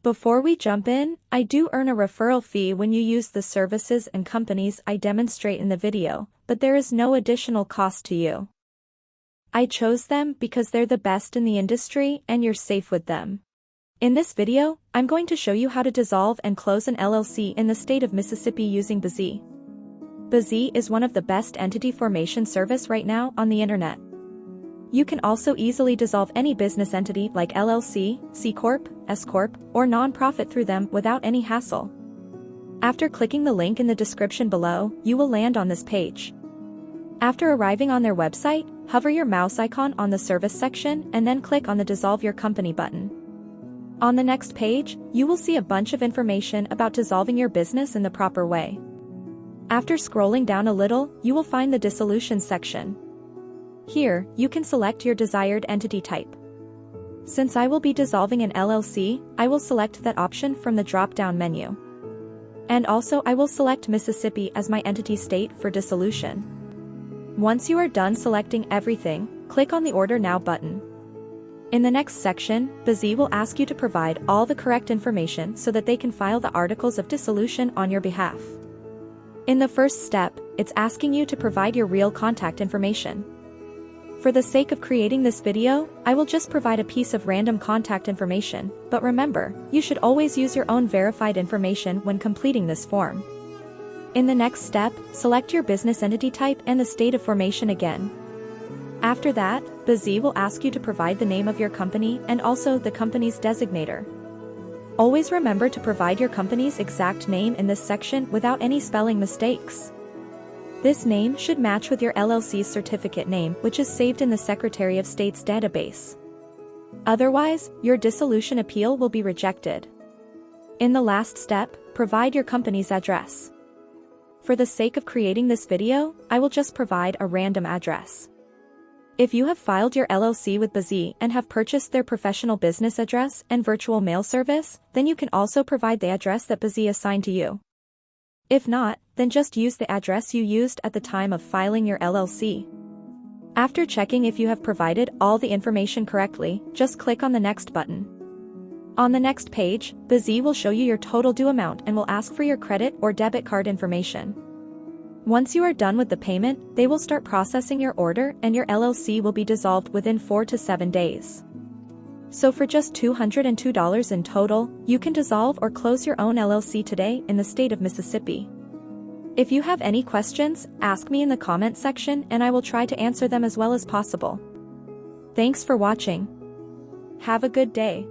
Before we jump in, I do earn a referral fee when you use the services and companies I demonstrate in the video, but there is no additional cost to you. I chose them because they're the best in the industry and you're safe with them. In this video, I'm going to show you how to dissolve and close an LLC in the state of Mississippi using BZ. BZ is one of the best entity formation service right now on the internet. You can also easily dissolve any business entity like LLC, C Corp, S Corp, or non-profit through them without any hassle. After clicking the link in the description below, you will land on this page. After arriving on their website, hover your mouse icon on the service section and then click on the Dissolve Your Company button. On the next page, you will see a bunch of information about dissolving your business in the proper way. After scrolling down a little, you will find the Dissolution section. Here, you can select your desired entity type. Since I will be dissolving an LLC, I will select that option from the drop-down menu. And also I will select Mississippi as my entity state for dissolution. Once you are done selecting everything, click on the Order Now button. In the next section, BZ will ask you to provide all the correct information so that they can file the Articles of Dissolution on your behalf. In the first step, it's asking you to provide your real contact information. For the sake of creating this video, I will just provide a piece of random contact information, but remember, you should always use your own verified information when completing this form. In the next step, select your business entity type and the state of formation again. After that, BZ will ask you to provide the name of your company and also the company's designator. Always remember to provide your company's exact name in this section without any spelling mistakes. This name should match with your LLC's certificate name, which is saved in the Secretary of State's database. Otherwise, your dissolution appeal will be rejected. In the last step, provide your company's address. For the sake of creating this video, I will just provide a random address. If you have filed your LLC with BZ and have purchased their professional business address and virtual mail service, then you can also provide the address that BZ assigned to you. If not, then just use the address you used at the time of filing your LLC. After checking if you have provided all the information correctly, just click on the Next button. On the next page, BZ will show you your total due amount and will ask for your credit or debit card information. Once you are done with the payment, they will start processing your order and your LLC will be dissolved within 4 to 7 days. So for just $202 in total, you can dissolve or close your own LLC today in the state of Mississippi. If you have any questions, ask me in the comment section and I will try to answer them as well as possible. Thanks for watching. Have a good day.